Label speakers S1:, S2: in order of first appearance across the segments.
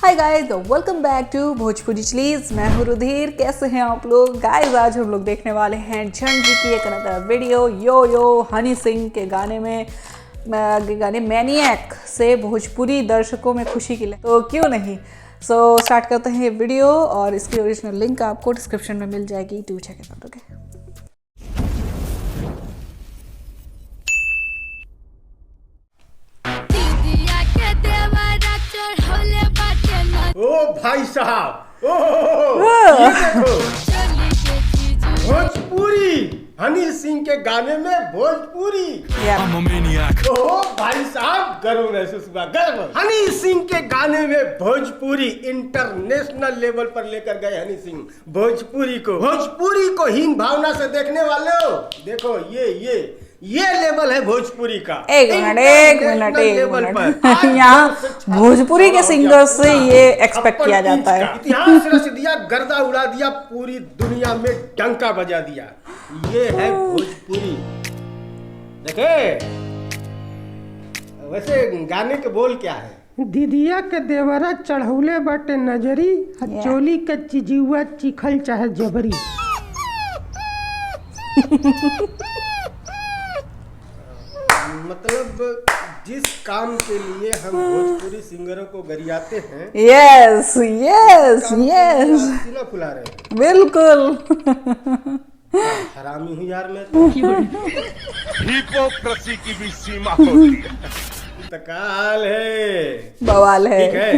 S1: Hi guys, welcome back to Bhojpuri chillies. मैं हूँ रुधिर। कैसे हैं आप लोग गाइस? आज हम लोग देखने वाले हैं झंड जी की एक अनदर वीडियो। यो यो हनी सिंह के गाने मैनिएक से भोजपुरी दर्शकों में खुशी की लहर, तो क्यों नहीं। स्टार्ट करते हैं ये वीडियो और इसकी ओरिजिनल लिंक आपको डिस्क्रिप्शन में मिल जाएगी। To check it out. Okay,
S2: ओ भाई साहब, ये देखो भोजपुरी हनी सिंह के गाने में भोजपुरी। ओ भाई साहब, गर्व महसूस हुआ, गर्व। हनी सिंह के गाने में भोजपुरी इंटरनेशनल लेवल पर लेकर गए हनी सिंह भोजपुरी को हीन भावना से देखने वाले हो। देखो ये लेवल है भोजपुरी का।
S1: एक मिनट यहाँ भोजपुरी के सिंगर से ये एक्सपेक्ट किया जाता है।
S2: इतिहास रच दिया, गर्दा उड़ा दिया, पूरी दुनिया में डंका बजा दिया। ये है भोजपुरी। देखे वैसे गाने के बोल क्या है?
S3: दीदिया के देवरा चढ़ौले बाटे नजरी, चोली के चिजुआ चिखल चाहे जबरी।
S2: मतलब जिस काम के लिए हम भोजपुरी सिंगरों को गरियाते हैं,
S1: यस
S2: सीना फुला रहे हैं।
S1: बिल्कुल।
S2: हरामी हूँ यार मैं।
S4: हिपोक्रेसी की भी सीमा होती है।
S2: तकाल है,
S1: बवाल है।
S2: ठीक है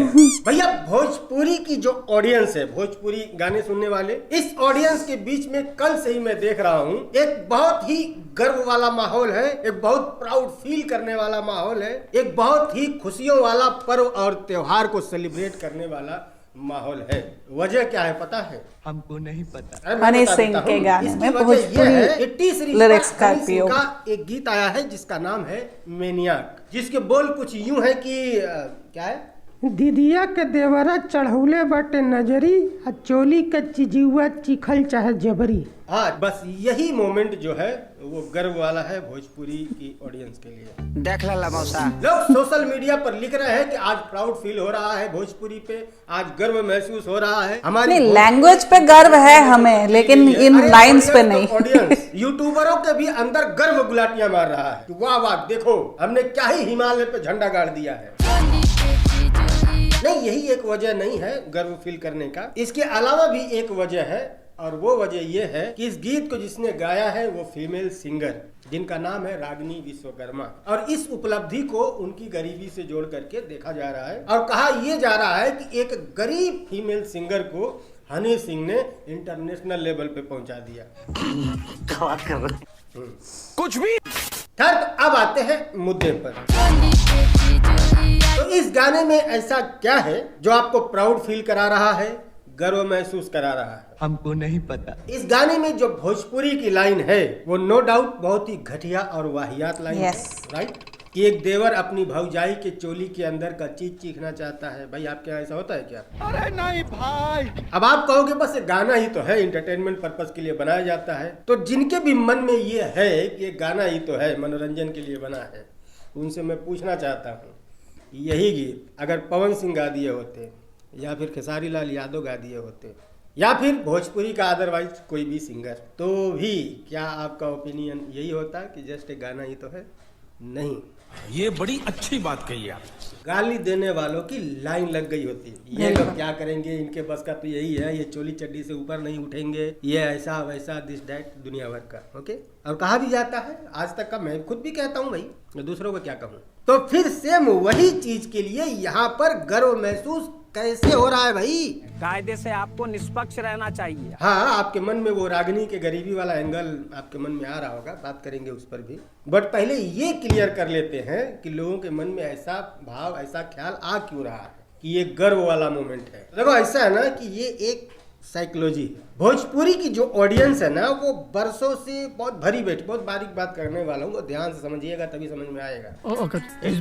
S2: भैया। भोजपुरी की जो ऑडियंस है, भोजपुरी गाने सुनने वाले, इस ऑडियंस के बीच में कल से ही मैं देख रहा हूँ एक बहुत ही गर्व वाला माहौल है, एक बहुत प्राउड फील करने वाला माहौल है, एक बहुत ही खुशियों वाला पर्व और त्योहार को सेलिब्रेट करने वाला माहौल है। वजह क्या है पता है?
S5: हमको नहीं पता।
S1: हनी सिंह के गाने में भोजपुरी लिरिक्स का उपयोग।
S2: एक गीत आया है जिसका नाम है मैनिएक, जिसके बोल कुछ यूं है कि क्या है?
S3: दीदिया के देवरा चढ़ौले बाटे नजरी, चोली के चिजुआ चिखल चाहे जबरी।
S2: हाँ, बस यही मोमेंट जो है वो गर्व वाला है भोजपुरी की ऑडियंस के लिए।
S5: देख ला मौसा,
S2: लोग सोशल मीडिया पर लिख रहे हैं कि आज प्राउड फील हो रहा है भोजपुरी पे, आज गर्व महसूस हो रहा है। हमारी
S1: लैंग्वेज पे गर्व है हमें, लेकिन इन लाइंस पे नहीं।
S2: ऑडियंस यूट्यूबरों के भी अंदर गर्व गुलाटियां मार रहा है। वाह वाह, देखो हमने क्या ही हिमालय पे झंडा गाड़ दिया है। नहीं, यही एक वजह नहीं है गर्व फील करने का, इसके अलावा भी एक वजह है, और वो वजह ये है कि इस गीत को जिसने गाया है वो फीमेल सिंगर, जिनका नाम है रागिनी विश्वकर्मा। और इस उपलब्धि को उनकी गरीबी से जोड़ करके देखा जा रहा है और कहा यह जा रहा है कि एक गरीब फीमेल सिंगर को हनी सिंह ने इंटरनेशनल लेवल पे पहुंचा दिया।
S4: कुछ भी।
S2: खैर, तो अब आते हैं मुद्दे पर। तो इस गाने में ऐसा क्या है जो आपको प्राउड फील करा रहा है, गर्व महसूस करा रहा है?
S5: हमको नहीं पता।
S2: इस गाने में जो भोजपुरी की लाइन है वो नो डाउट बहुत ही घटिया और वाहियात लाइन है, राइट? कि एक देवर अपनी भौजाई के चोली के अंदर का चीज चीखना चाहता है। भाई आपके यहाँ ऐसा होता है क्या?
S4: अरे नहीं भाई।
S2: अब आप कहोगे बस एक गाना ही तो है, इंटरटेनमेंट पर्पस के लिए बनाया जाता है। तो जिनके भी मन में ये है कि एक गाना ही तो है, मनोरंजन के लिए बना है, उनसे मैं पूछना चाहता हूँ, यही गीत अगर पवन सिंह गा दिए होते, या फिर खेसारी लाल यादव गा दिए होते, या फिर भोजपुरी का अदरवाइज कोई भी सिंगर, तो भी क्या आपका ओपिनियन यही होता कि जस्ट एक गाना ही तो है? नहीं,
S4: ये बड़ी अच्छी बात कही आप।
S2: गाली देने वालों की लाइन लग गई होती। ये लोग क्या करेंगे, इनके बस का तो यही है, ये चोली चड्डी से ऊपर नहीं उठेंगे, ये ऐसा वैसा दिस दैट दुनिया भर का। ओके, और कहा भी जाता है आज तक का, मैं खुद भी कहता हूँ भाई, मैं दूसरों को क्या कहूँ। तो फिर सेम वही चीज के लिए यहाँ पर गर्व महसूस कैसे हो रहा है भाई?
S6: कायदे से आपको निष्पक्ष रहना चाहिए।
S2: हाँ, आपके मन में वो रागिनी के गरीबी वाला एंगल आपके मन में आ रहा होगा, बात करेंगे उस पर भी। बट पहले ये क्लियर कर लेते हैं कि लोगों के मन में ऐसा भाव, ऐसा ख्याल आ क्यों रहा है कि ये गर्व वाला मोमेंट है। देखो ऐसा है ना कि ये एक साइकोलॉजी है। भोजपुरी की जो ऑडियंस है ना, वो बरसों से बहुत भरी बैठी, बहुत बारीक बात करने वाला हूँ, ध्यान से समझिएगा तभी समझ में आएगा।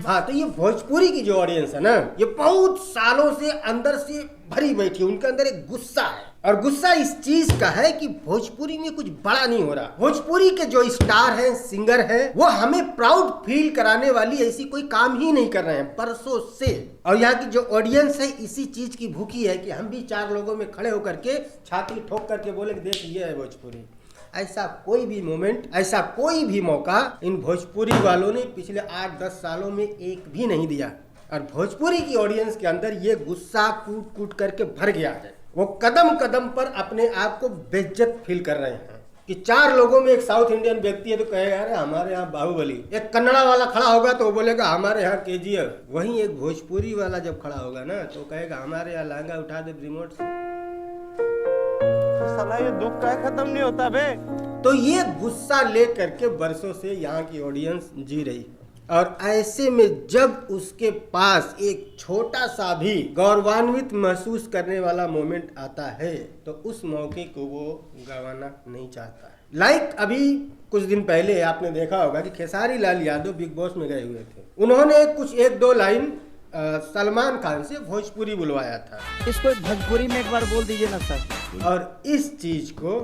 S2: हाँ, तो ये भोजपुरी की जो ऑडियंस है ना, ये बहुत सालों से अंदर से भरी बैठी है, उनके अंदर एक गुस्सा है, और गुस्सा इस चीज का है कि भोजपुरी में कुछ बड़ा नहीं हो रहा। भोजपुरी के जो स्टार हैं, सिंगर हैं, वो हमें प्राउड फील कराने वाली ऐसी कोई काम ही नहीं कर रहे हैं बरसों से। और यहाँ की जो ऑडियंस है इसी चीज की भूखी है कि हम भी 4 लोगों में खड़े होकर के छाती ठोक करके बोले कि देख ये है भोजपुरी। ऐसा कोई भी मोमेंट, ऐसा कोई भी मौका इन भोजपुरी वालों ने पिछले 8-10 सालों में एक भी नहीं दिया। और भोजपुरी की ऑडियंस के अंदर ये गुस्सा कूट कूट करके भर गया है। वो कदम कदम पर अपने आप को बेइज्जत फील कर रहे हैं कि 4 लोगों में एक साउथ इंडियन व्यक्ति है तो कहेगा अरे हमारे यहाँ बाहुबली, एक कन्नड़ा वाला खड़ा होगा तो वो बोलेगा हमारे यहाँ KGF, वहीं एक भोजपुरी वाला जब खड़ा होगा ना तो कहेगा हमारे यहाँ लहंगा उठा दे रिमोट से।
S7: साला ये दुख का खत्म नहीं होता बे।
S2: तो ये गुस्सा लेकर के बरसों से यहाँ की ऑडियंस जी रही है। और ऐसे में जब उसके पास एक छोटा सा भी गौरवान्वित महसूस करने वाला मोमेंट आता है तो उस मौके को वो गंवाना नहीं चाहता है। लाइक अभी कुछ दिन पहले आपने देखा होगा कि खेसारी लाल यादव बिग बॉस में गए हुए थे। उन्होंने कुछ 1-2 लाइन सलमान खान से भोजपुरी बुलवाया था।
S6: इसको भोजपुरी में एक बार बोल दीजिए ना सर।
S2: और इस चीज को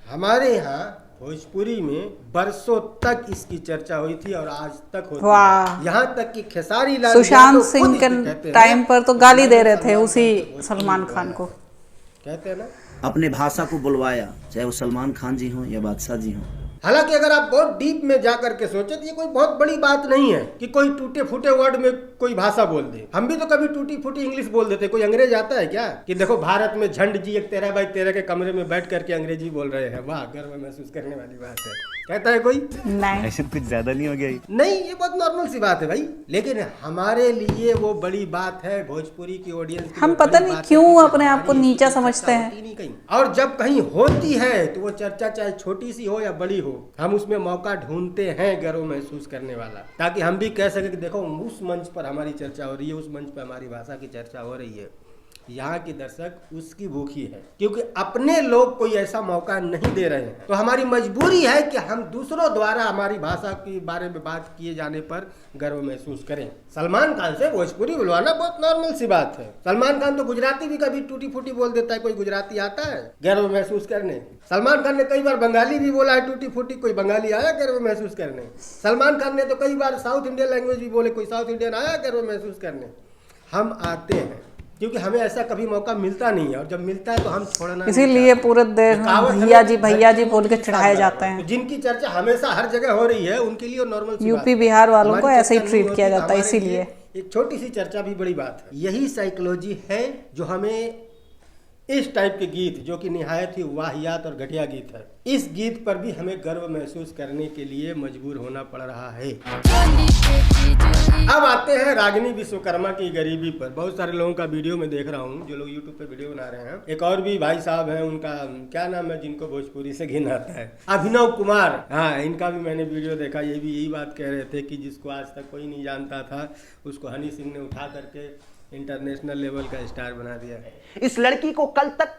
S2: हमारे यहाँ भोजपुरी में बरसों तक इसकी चर्चा हुई थी और आज तक होती है। यहाँ तक कि खेसारी लाल
S1: सुशांत सिंह के टाइम पर तो गाली दे रहे थे उसी सलमान खान को।
S2: कहते हैं ना,
S8: अपने भाषा को बुलवाया, चाहे वो सलमान खान जी हों या बादशाह जी हों।
S2: हालांकि अगर आप बहुत डीप में जा करके सोचे तो ये कोई बहुत बड़ी बात नहीं है कि कोई टूटे फूटे वर्ड में कोई भाषा बोल दे। हम भी तो कभी टूटी फूटी इंग्लिश बोल देते। कोई अंग्रेज आता है क्या कि देखो भारत में झंड जी एक 13x13 के कमरे में बैठ करके अंग्रेजी बोल रहे हैं, वाह गर्व महसूस करने वाली बात है, कहता है कोई?
S1: नहीं,
S5: ऐसे कुछ ज्यादा नहीं हो गया?
S2: नहीं, ये बहुत नॉर्मल सी बात है भाई। लेकिन हमारे लिए वो बड़ी बात है, भोजपुरी की ऑडियंस
S1: हम पता नहीं क्यों अपने आप को नीचा समझते हैं।
S2: और जब कहीं होती है तो वो चर्चा चाहे छोटी सी हो या बड़ी हो, हम उसमें मौका ढूंढते हैं गर्व महसूस करने वाला, ताकि हम भी कह सके कि देखो उस मंच पर हमारी चर्चा हो रही है, उस मंच पर हमारी भाषा की चर्चा हो रही है। यहाँ की दर्शक उसकी भूखी है क्योंकि अपने लोग कोई ऐसा मौका नहीं दे रहे हैं। तो हमारी मजबूरी है कि हम दूसरों द्वारा हमारी भाषा के बारे में बात किए जाने पर गर्व महसूस करें। सलमान खान से भोजपुरी बुलवाना बहुत नॉर्मल सी बात है। सलमान खान तो गुजराती भी कभी टूटी फूटी बोल देता है। कोई गुजराती आता है गर्व महसूस करने? सलमान खान ने कई बार बंगाली भी बोला है टूटी फूटी। कोई बंगाली आया गर्व महसूस करने? सलमान खान ने तो कई बार साउथ इंडियन लैंग्वेज भी बोले। कोई साउथ इंडियन आया गर्व महसूस करने? हम आते हैं क्योंकि हमें ऐसा कभी मौका मिलता नहीं है, और जब मिलता है तो हम छोड़ना,
S1: इसीलिए पूरे देश भैया जी बोल के चढ़ाए जाते हैं।
S2: जिनकी चर्चा हमेशा हर जगह हो रही है उनके लिए नॉर्मल
S1: यूपी बिहार वालों को ऐसे ही ट्रीट किया जाता है। इसीलिए
S2: एक छोटी सी चर्चा भी बड़ी बात है। यही साइकोलॉजी है जो हमें इस टाइप के गीत, जो कि निहायत ही वाहियात और घटिया गीत है, इस गीत पर भी हमें गर्व महसूस करने के लिए मजबूर होना पड़ रहा है। अब आते हैं रागिनी विश्वकर्मा की गरीबी पर। बहुत सारे लोगों का वीडियो में देख रहा हूँ जो लोग यूट्यूब पे वीडियो बना रहे हैं। एक और भी भाई साहब हैं, उनका क्या नाम है जिनको भोजपुरी से घिन आता है, अभिनव कुमार। हाँ, इनका भी मैंने वीडियो देखा। ये भी यही बात कह रहे थे कि जिसको आज तक कोई नहीं जानता था उसको हनी सिंह ने उठा करके इंटरनेशनल लेवल का स्टार बना दिया।
S7: इस लड़की को कल तक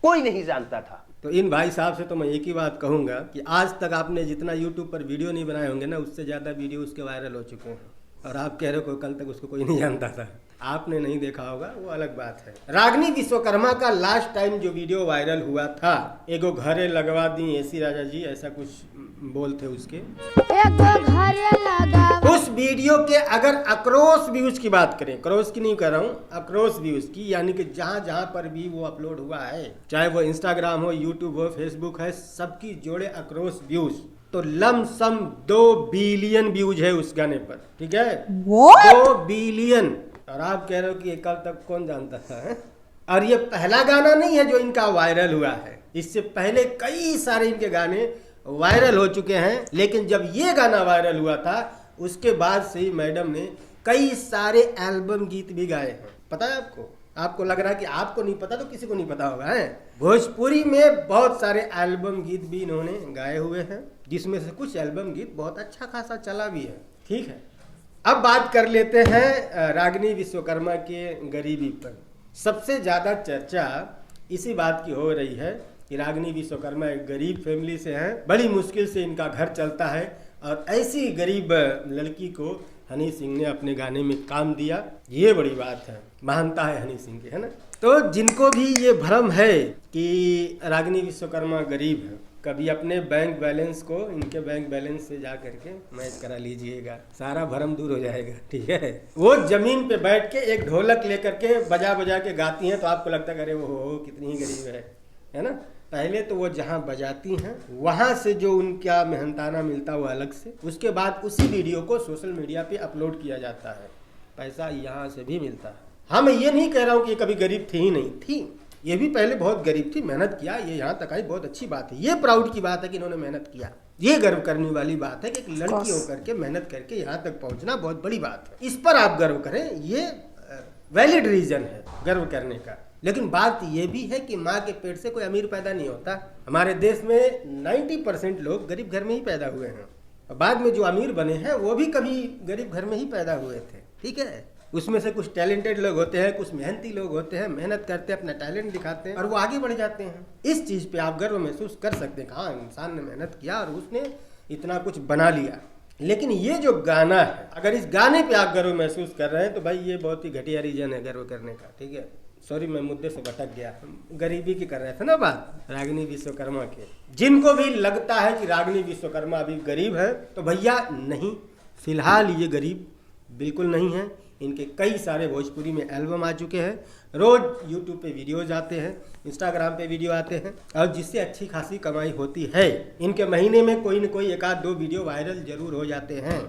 S7: कोई नहीं जानता था।
S2: तो इन भाई साहब से तो मैं एक ही बात कहूंगा कि आज तक आपने जितना यूट्यूब पर वीडियो नहीं बनाए होंगे ना, उससे ज़्यादा वीडियो उसके वायरल हो चुके हैं। और आप कह रहे हो कल तक उसको कोई नहीं जानता था। आपने नहीं देखा होगा, वो अलग बात है। रागिनी विश्वकर्मा का लास्ट टाइम जो वीडियो वायरल हुआ था, एगो घरे लगवा दी एसी राजा जी, ऐसा कुछ बोल थे उसके। उस वीडियो के अगर अक्रॉस व्यूज की बात करें, क्रॉस की नहीं कर रहा हूँ, अक्रॉस व्यूज की, यानी कि जहाँ जहाँ पर भी वो अपलोड हुआ है, चाहे वो इंस्टाग्राम हो, यूट्यूब हो, फेसबुक है, सबकी जोड़े अक्रॉस व्यूज, तो लमसम 2 बिलियन व्यूज है उस गाने पर। ठीक है, 2 बिलियन। और आप कह रहे हो कि कल तक कौन जानता था है? और ये पहला गाना नहीं है जो इनका वायरल हुआ है। इससे पहले कई सारे इनके गाने वायरल हो चुके हैं, लेकिन जब ये गाना वायरल हुआ था उसके बाद से ही मैडम ने कई सारे एल्बम गीत भी गाए हैं। पता है आपको? आपको लग रहा है कि आपको नहीं पता, तो किसी को नहीं पता होगा है। भोजपुरी में बहुत सारे एल्बम गीत भी इन्होंने गाए हुए हैं, जिसमें से कुछ एल्बम गीत बहुत अच्छा खासा चला भी है। ठीक है, अब बात कर लेते हैं रागिनी विश्वकर्मा के गरीबी पर। सबसे ज़्यादा चर्चा इसी बात की हो रही है कि रागिनी विश्वकर्मा एक गरीब फैमिली से हैं, बड़ी मुश्किल से इनका घर चलता है, और ऐसी गरीब लड़की को हनी सिंह ने अपने गाने में काम दिया। ये बड़ी बात है। महानता है हनी सिंह की, है ना। तो जिनको भी ये भ्रम है कि रागिनी विश्वकर्मा गरीब है, कभी अपने बैंक बैलेंस को इनके बैंक बैलेंस से जा करके मैच करा लीजिएगा, सारा भ्रम दूर हो जाएगा, ठीक है। वो जमीन पे बैठ के एक ढोलक लेकर के बजा बजा के गाती हैं तो आपको लगता है अरे वो हो कितनी ही गरीब है ना। पहले तो वो जहाँ बजाती हैं वहाँ से जो उनका मेहनताना मिलता है वो अलग से, उसके बाद उसी वीडियो को सोशल मीडिया पे अपलोड किया जाता है, पैसा यहाँ से भी मिलता है। हाँ, मैं ये नहीं कह रहा हूँ कि कभी गरीब थी ही नहीं थी, ये भी पहले बहुत गरीब थी, मेहनत किया, ये यहाँ तक आई, बहुत अच्छी बात है। ये प्राउड की बात है कि इन्होंने मेहनत किया, ये गर्व करने वाली बात है कि एक लड़की होकर के मेहनत करके यहाँ तक पहुँचना बहुत बड़ी बात है। इस पर आप गर्व करें, ये वैलिड रीजन है गर्व करने का। लेकिन बात ये भी है कि माँ के पेट से कोई अमीर पैदा नहीं होता। हमारे देश में 90% लोग गरीब घर में ही पैदा हुए हैं, और बाद में जो अमीर बने हैं वो भी कभी गरीब घर में ही पैदा हुए थे, ठीक है। उसमें से कुछ टैलेंटेड लोग होते हैं, कुछ मेहनती लोग होते हैं, मेहनत करते हैं, अपना टैलेंट दिखाते हैं और वो आगे बढ़ जाते हैं। इस चीज़ पे आप गर्व महसूस कर सकते हैं, हाँ इंसान ने मेहनत किया और उसने इतना कुछ बना लिया। लेकिन ये जो गाना है, अगर इस गाने पे आप गर्व महसूस कर रहे हैं तो भाई ये बहुत ही घटिया रीजन है गर्व करने का, ठीक है। सॉरी, मैं मुद्दे से भटक गया, गरीबी की कर रहे थे ना बात, रागिनी विश्वकर्मा के। जिनको भी लगता है कि रागिनी विश्वकर्मा अभी गरीब है तो भैया नहीं, फिलहाल ये गरीब बिल्कुल नहीं है। इनके कई सारे भोजपुरी में एल्बम आ चुके हैं, रोज यूट्यूब पे वीडियोज आते हैं, इंस्टाग्राम पे वीडियो आते हैं, और जिससे अच्छी खासी कमाई होती है। इनके महीने में कोई न कोई एक आध दो वीडियो वायरल जरूर हो जाते हैं।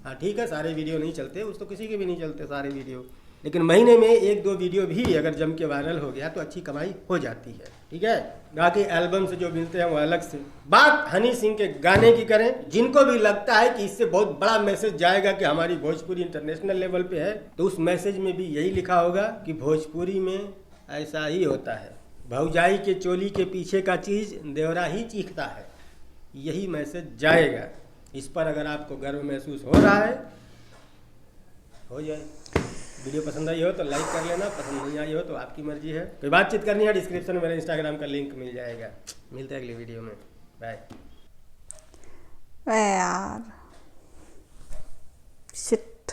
S2: हाँ ठीक है, सारे वीडियो नहीं चलते, उस तो किसी के भी नहीं चलते सारे वीडियो, लेकिन महीने में एक दो वीडियो भी अगर जम के वायरल हो गया तो अच्छी कमाई हो जाती है, ठीक है। बाकी एल्बम से जो मिलते हैं वो अलग से। बात हनी सिंह के गाने की करें, जिनको भी लगता है कि इससे बहुत बड़ा मैसेज जाएगा कि हमारी भोजपुरी इंटरनेशनल लेवल पे है, तो उस मैसेज में भी यही लिखा होगा कि भोजपुरी में ऐसा ही होता है, भौजाई के चोली के पीछे का चीज़ देवरा ही चीखता है, यही मैसेज जाएगा। इस पर अगर आपको गर्व महसूस हो रहा है, हो जाए। वीडियो पसंद आई हो तो लाइक कर लेना, पसंद नहीं आई हो तो आपकी मर्जी है। कोई बातचीत करनी है, डिस्क्रिप्शन में मेरे इंस्टाग्राम का लिंक मिल जाएगा। मिलते हैं अगली वीडियो में, बाय।
S1: यार शिट,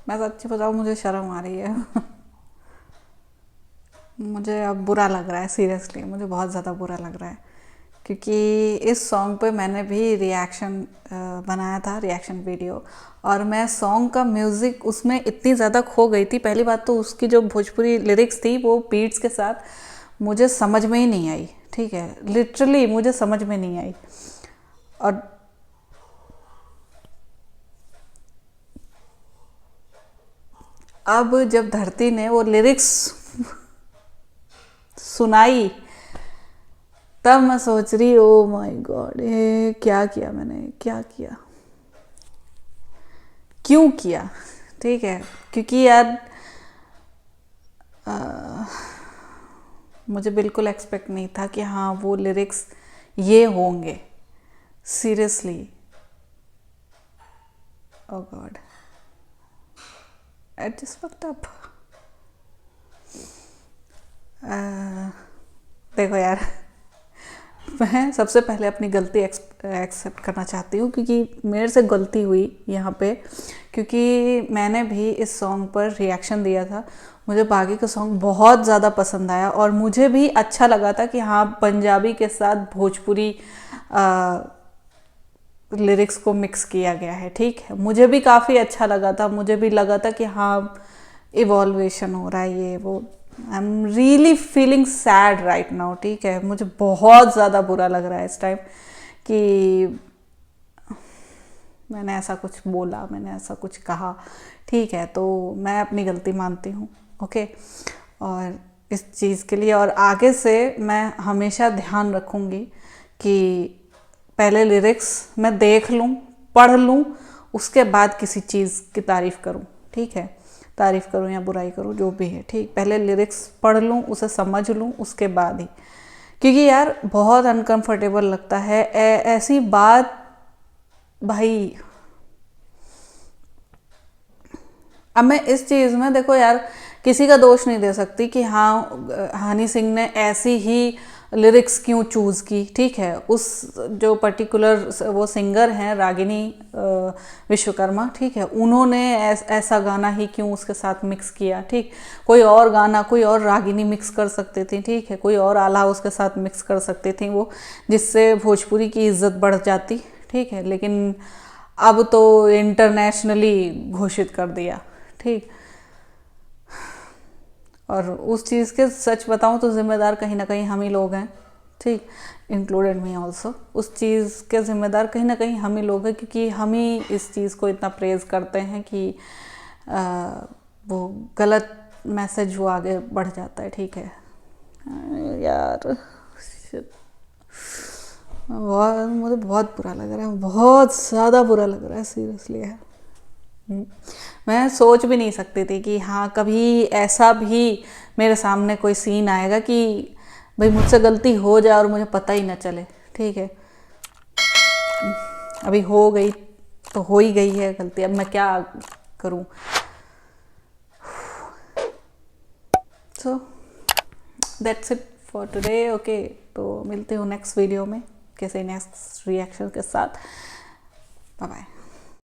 S1: मैं सच्ची बताऊँ मुझे शर्म आ रही है मुझे अब बुरा लग रहा है, सीरियसली मुझे बहुत ज़्यादा बुरा लग रहा है, क्योंकि इस सॉन्ग पे मैंने भी रिएक्शन बनाया था, रिएक्शन वीडियो, और मैं सॉन्ग का म्यूज़िक उसमें इतनी ज़्यादा खो गई थी। पहली बात तो उसकी जो भोजपुरी लिरिक्स थी वो बीट्स के साथ मुझे समझ में ही नहीं आई, ठीक है, लिटरली मुझे समझ में नहीं आई। और अब जब धरती ने वो लिरिक्स सुनाई तब मैं सोच रही, ओ माय गॉड, क्या किया मैंने, क्या किया, क्यों किया, ठीक है। क्योंकि यार मुझे बिल्कुल एक्सपेक्ट नहीं था कि हाँ वो लिरिक्स ये होंगे, seriously, oh God, I just fucked up. देखो यार, मैं सबसे पहले अपनी गलती एक्सेप्ट करना चाहती हूँ, क्योंकि मेरे से गलती हुई यहाँ पे, क्योंकि मैंने भी इस सॉन्ग पर रिएक्शन दिया था। मुझे बागी का सॉन्ग बहुत ज़्यादा पसंद आया और मुझे भी अच्छा लगा था कि हाँ पंजाबी के साथ भोजपुरी लिरिक्स को मिक्स किया गया है, ठीक है। मुझे भी काफ़ी अच्छा लगा था, मुझे भी लगा था कि हाँ इवॉल्वेशन हो रहा है, ये वो। I am really feeling sad right now, ठीक है। मुझे बहुत ज़्यादा बुरा लग रहा है इस टाइम कि मैंने ऐसा कुछ बोला, मैंने ऐसा कुछ कहा, ठीक है। तो मैं अपनी गलती मानती हूँ, ओके, और इस चीज़ के लिए और आगे से मैं हमेशा ध्यान रखूँगी कि पहले लिरिक्स मैं देख लूँ, पढ़ लूँ, उसके बाद किसी चीज़ की तारीफ़ करूँ, ठीक है। तारीफ़ करूँ या बुराई करूँ, जो भी है, ठीक। पहले लिरिक्स पढ़ लूँ, उसे समझ लूँ, उसके बाद ही, क्योंकि यार बहुत अनकंफर्टेबल लगता है ऐसी बात। भाई अब मैं इस चीज़ में, देखो यार, किसी का दोष नहीं दे सकती कि हाँ हनी सिंह ने ऐसी ही लिरिक्स क्यों चूज़ की, ठीक है। उस जो पर्टिकुलर वो सिंगर हैं रागिनी विश्वकर्मा, ठीक है, उन्होंने ऐसा गाना ही क्यों उसके साथ मिक्स किया, ठीक। कोई और गाना, कोई और रागिनी मिक्स कर सकती थी, ठीक है, कोई और आला उसके साथ मिक्स कर सकती थी वो, जिससे भोजपुरी की इज्जत बढ़ जाती, ठीक है। लेकिन अब तो इंटरनेशनली घोषित कर दिया, ठीक। और उस चीज़ के सच बताऊं तो ज़िम्मेदार कहीं ना कहीं हम ही लोग हैं, ठीक, इंक्लूडेड मी ऑल्सो। उस चीज़ के ज़िम्मेदार कहीं ना कहीं हम ही लोग हैं, क्योंकि हम ही इस चीज़ को इतना प्रेज़ करते हैं कि वो गलत मैसेज वो आगे बढ़ जाता है, ठीक है यार। मुझे बहुत बुरा लग रहा है, बहुत ज़्यादा बुरा लग रहा है सीरियसली है। मैं सोच भी नहीं सकती थी कि हाँ कभी ऐसा भी मेरे सामने कोई सीन आएगा कि भाई मुझसे गलती हो जाए और मुझे पता ही ना चले, ठीक है। अभी हो गई तो हो ही गई है गलती, अब मैं क्या करूँ। So that's it for today, okay. तो मिलते हो नेक्स्ट वीडियो में किसी नेक्स्ट रिएक्शन के साथ। Bye bye.